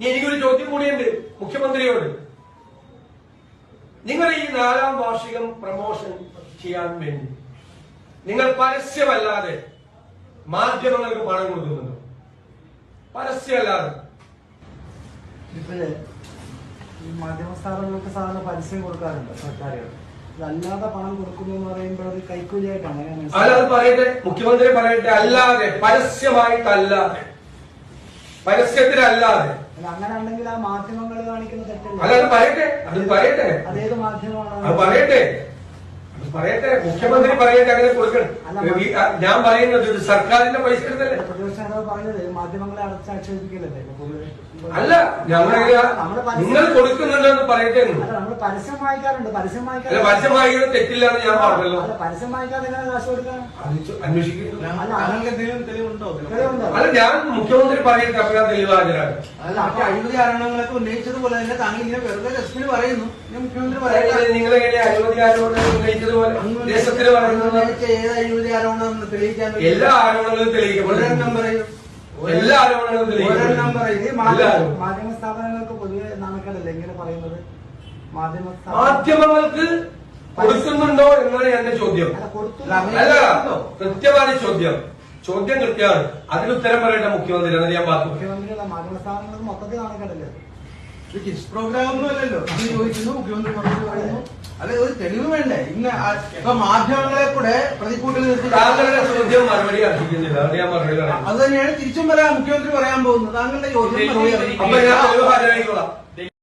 എനിക്കൊരു ചോദ്യം കൂടിയുണ്ട് മുഖ്യമന്ത്രിയോട്. നിങ്ങൾ ഈ 4ാം വാർഷികം പ്രമോഷൻ ചെയ്യാൻ വേണ്ടി നിങ്ങൾ പരസ്യമല്ലാതെ മാധ്യമങ്ങൾക്ക് പണം കൊടുക്കുന്നുണ്ടോ? പരസ്യമല്ലാതെ. ഇപ്പോഴേ ഈ മാധ്യമ സ്ഥാപനങ്ങൾക്ക് സാധാരണ പരസ്യം കൊടുക്കാറുണ്ട് സർക്കാരുകൾ. അല്ലാതെ പണം കൊടുക്കുന്നു എന്ന് പറയുമ്പോൾ അത് കൈക്കൂലിയായിട്ടാണ്. അല്ലാതെ പറയട്ടെ, മുഖ്യമന്ത്രി പറയട്ടെ, അല്ലാതെ പരസ്യമായിട്ടല്ലാതെ, പരസ്യത്തിലല്ലാതെ. അങ്ങനെ ഉണ്ടെങ്കിൽ ആ മാധ്യമങ്ങൾ കാണിക്കുന്ന തെറ്റല്ല. അല്ലാതെ പറയട്ടെ, അത് പറയട്ടെ, അതേത് മാധ്യമമാണ് അത് പറയട്ടെ, പറയട്ടെ, മുഖ്യമന്ത്രി പറയട്ടെ, അങ്ങനെ കൊടുക്കണം. ഞാൻ പറയുന്നത് ഇത് സർക്കാരിന്റെ പൈസ എടുത്തല്ലേ. പ്രതിപക്ഷ നേതാവ് പറഞ്ഞത് മാധ്യമങ്ങളെ അടച്ചാക്ഷേപിക്കലല്ലേ. അല്ല, നിങ്ങൾ കൊടുക്കുന്നുണ്ടെന്ന് പറയട്ടെ. നമ്മൾ പരസ്യം വായിക്കാറുണ്ട്. പരസ്യം വായിക്കുന്നത് തെറ്റില്ലാന്ന് ഞാൻ പറഞ്ഞല്ലോ. പരസ്യം വായിക്കാതെ കാശ് കൊടുക്കാൻ അന്വേഷിക്കുന്നു. തെളിവുണ്ടോ? അല്ല, ഞാൻ മുഖ്യമന്ത്രി പറയട്ടെ, അപ്പോൾ ഞാൻ തെളിവാചരാണ്. അല്ല, മറ്റു അഴിമതി ആരോപണങ്ങളൊക്കെ ഉന്നയിച്ചതുപോലെ തന്നെ താങ്കൾ ഇങ്ങനെ വെറുതെ രസത്തിന് പറയുന്നു. മുഖ്യമന്ത്രി പറയട്ടെ, നിങ്ങളെങ്ങനെ അഴിമതി ആരോപണം ഉന്നയിച്ചതുപോലെ ദേശത്തിന് പറയുന്നത്? ഏത് അഴിമതി ആരോപണം തെളിയിക്കാൻ എല്ലാ ആരോപണങ്ങളും തെളിയിക്കപ്പെടും. എല്ലാ ആരോപണങ്ങളും തെളിയിക്കപ്പെടും. മാധ്യമ സ്ഥാപനങ്ങൾക്ക് പൊതുവെ നാണക്കേടല്ലേ ഇങ്ങനെ പറയുന്നത്? മാധ്യമങ്ങൾക്ക് കൊടുക്കുന്നുണ്ടോ എന്നാണ് എന്റെ ചോദ്യം. അല്ല, കൃത്യമാണ് ചോദ്യം. ചോദ്യം കൃത്യമാണ്. അതിന് ഉത്തരം പറയേണ്ട മുഖ്യമന്ത്രി. അത് ഞാൻ പറഞ്ഞു. മുഖ്യമന്ത്രി മാധ്യമ സ്ഥാപനങ്ങൾക്ക് മൊത്തത്തിൽ നാണക്കേടല്ലേ? കിസ് പ്രോഗ്രാം ഒന്നും അല്ലല്ലോ. അന്ന് ചോദിക്കുന്നു, മുഖ്യമന്ത്രി മറുപടി പറയുന്നു. അല്ലെ, ഒരു തെളിവ് വേണ്ടേ? ഇന്ന് ഇപ്പൊ മാധ്യമങ്ങളെ കൂടെ പ്രതിക്കൂട്ടിൽ നിർത്തി താങ്കളുടെ ചോദ്യം മറുപടി അർഹിക്കുന്നില്ല. അത് ഞാൻ മറുപടി പറയാം. അത് തന്നെയാണ് തിരിച്ചും പറയാൻ മുഖ്യമന്ത്രി പറയാൻ പോകുന്നത്. താങ്കളുടെ ചോദ്യം അപ്പൊ ഞാൻ ഹാജരായിക്കോളാം.